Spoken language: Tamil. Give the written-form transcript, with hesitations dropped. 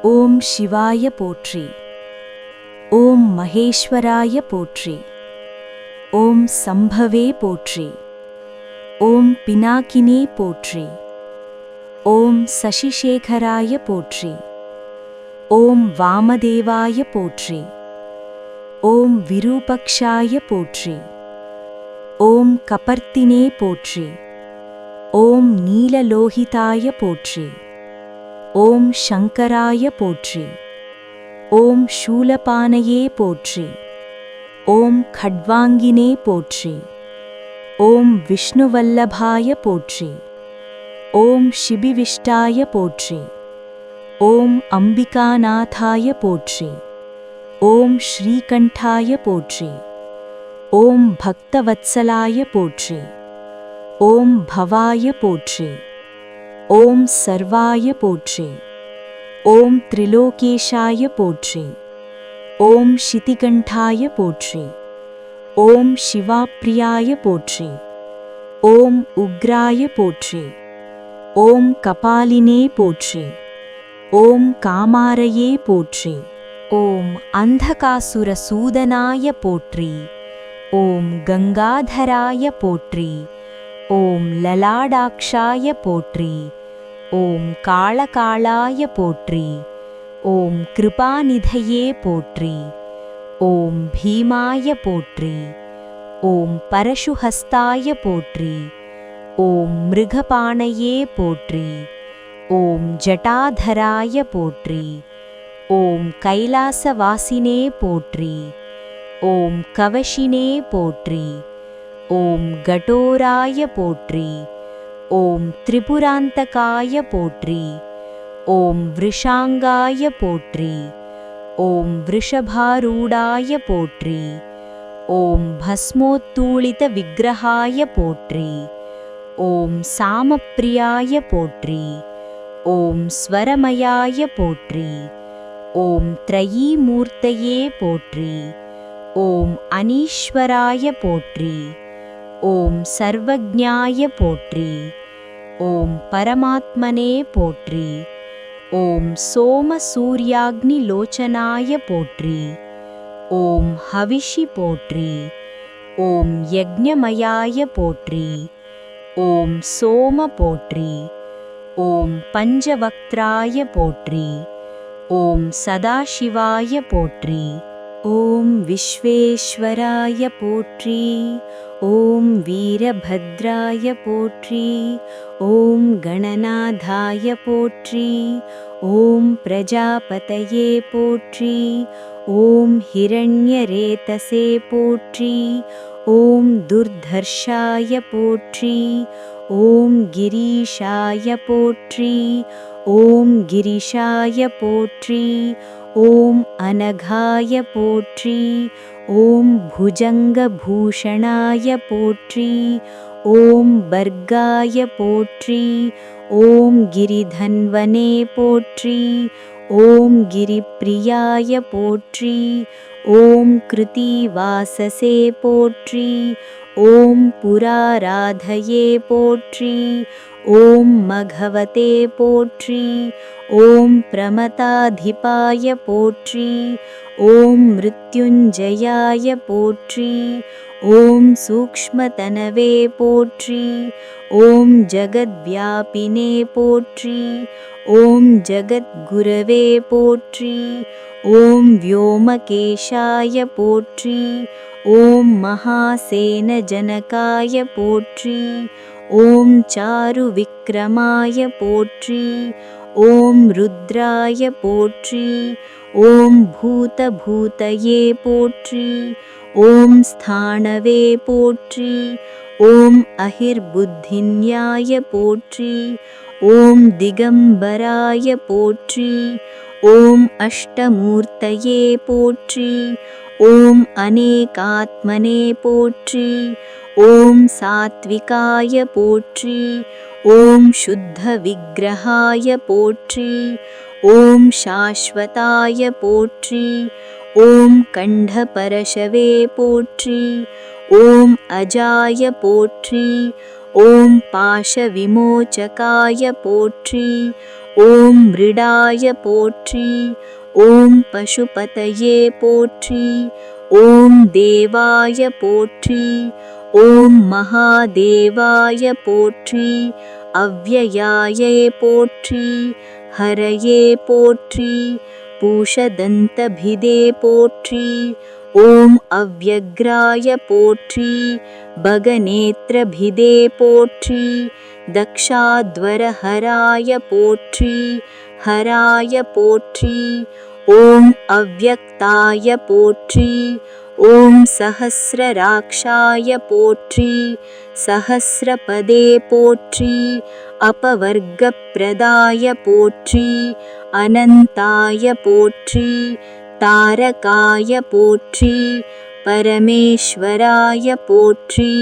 ஓம் சிவாய போற்றி. ஓம் மகேஸ்வராய போற்றி. ஓம் சம்பவே போற்றி. ஓம் பினாகினே போற்றி. ஓம் சசிசேகராய போற்றி. ஓம் வாமதேவாய போற்றி. ஓம் விரூபக்ஷாய போற்றி. ஓம் கபர்த்தினே போற்றி. ஓம் நீலலோகிதாய போற்றி. ஓம் சங்கராய போற்றி. ஓம் சூலபானயே போற்றி. ஓம் खड्वांगिने போற்றி. ஓம் விஷ்ணுவல்லபாய போற்றி. ஓம் சிபிவிஷ்டாய போற்றி. ஓம் அம்பிகாநாதாய போற்றி. ஓம் ஸ்ரீகண்டாய போற்றி. ஓம் பக்தவத்சலாய போற்றி. ஓம் பவாய போற்றி. ஓம் சர்வாய போற்றி. ஓம் त्रिलोकेशाय போற்றி. ஓம் சிதிகண்டாய போற்றி. ஓம் சிவாப்ரியாய போற்றி. ஓம் உக்ராய போற்றி. ஓம் கபாலினே போற்றி. ஓம் காமாரயே போற்றி. ஓம் அந்தகாசுர சூதனாய போற்றி. ஓம் கங்காதராய போற்றி. ஓம் லலாடாக்ஷாய போற்றி. ஓம் காளகாளாய போற்றி. ஓம் கிருபாநிதையே போற்றி. ஓம் பீமாய போற்றி. ஓம் பரசுஹஸ்தாய போற்றி. ஓம் மிருகபாணயே போற்றி. ஓம் ஜட்டாதராய போற்றி. ஓம் கைலாசவாசினே போற்றி. ஓம் கவஷினே போற்றி. ஓம் கடோராய போற்றி. ஓம் திரிபுராந்தகாய போற்றி. ஓம் விருஷாங்காய போற்றி. ஓம் விருஷபாரூடாய போற்றி. ஓம் பஸ்மோத்தூளித விக்கிரகாய போற்றி. ஓம் சாமப்பிரியாய போற்றி. ஓம் ஸ்வரமயாய போற்றி. ஓம் த்ரயீமூர்த்தயே போற்றி. ஓம் அனீஸ்வராய போற்றி. ஓம் சர்வஜ்ஞாய போற்றி. ஓம் பரமாத்மனே போற்றி. ஓம் சோம சூர்யாக்னி லோச்சனாய போற்றி. ஓம் ஹவிஷி போற்றி. ஓம் யக்ஞமயாய போற்றி. ஓம் சோம போற்றி. ஓம் பஞ்சவக்த்ராய போற்றி. ஓம் சதாசிவாய போற்றி. ஓம் விஸ்வேஸ்வராய போற்றி. ஓம் வீரபத்ராய போற்றி. ஓம் கணநாதாய போற்றி. ஓம் பிரஜாபதயே போற்றி. ஓம் ஹிரண்யரேதசே போற்றி. ஓம் துர்தர்ஷாய போற்றி. ஓம் கிரீஷாய போற்றி. ஓம் கிரிஷாய போற்றி. ஓம் அனகாய போற்றி. ஓம் புஜங்கபூஷணாய போற்றி. ஓம் பர்காய போற்றி. ஓம் கிரிதன்வனே போற்றி. ஓம் கிரிப்ரியாய போற்றி. ஓம் கிருத்திவாசசே போற்றி. ஓம் புராராதயே போற்றி. ஓம் மகவதே போற்றி. ஓம் பிரமதாதிபாய போற்றி. ஓம் மிருத்யுஞ்சயாய போற்றி. ஓம் சூக்ஷ்மதனவே போற்றி. ஓம் ஜகத்வியாபினே போற்றி. ஓம் ஜகத்குரவே போற்றி. ஓம் व्योमकेशाय போற்றி. ஓம் மகாசேனஜனகாய போற்றி. ஓம் சாருவிக்ரமாய போற்றி. ஓம் ருத்ராய போற்றி. ஓம் பூதபூதயே போற்றி. ஓம் ஸ்தானவே போற்றி. ஓம் அஹிர்புத்தின்யாய போற்றி. ஓம் திகம்பராய போற்றி. ஓம் அஷ்டமூர்த்தயே போற்றி. ஓம் அநேகாத்மனே போற்றி. ஓம் சாத்விகாய போற்றி. ஓம் சுத்த விக்கிரகாய போற்றி. ஓம் சாஸ்வதாய போற்றி. ஓம் கண்டபரசவே போற்றி. ஓம் அஜாய போற்றி. ஓம் பாஷ விமோச்சகாய போற்றி. ஓம் மிருடாய போற்றி. ஓம் பசுபதயே போற்றி. ஓம் தேவாய போற்றி. ஓம் மகாதேவாய போற்றி. அவ்யயாயே போற்றி. ஹரயே போற்றி. பூஷதந்தபிதே போற்றி. ஓம் அவ்யக்ராய போற்றி. பகநேத்ரபிதே போற்றி. தக்ஷாத்வரஹராய போற்றி. ஹராய போற்றி. ஓம் அவ்யக்தாய போற்றி. ஓம் சஹஸ்ரராக்ஷாய போற்றி. சஹஸ்ரபதே போற்றி. அபவர்க்கப்ரதாய போற்றி. அனந்தாய போற்றி. தாரகாய போற்றி. பரமேஸ்வராய போற்றி.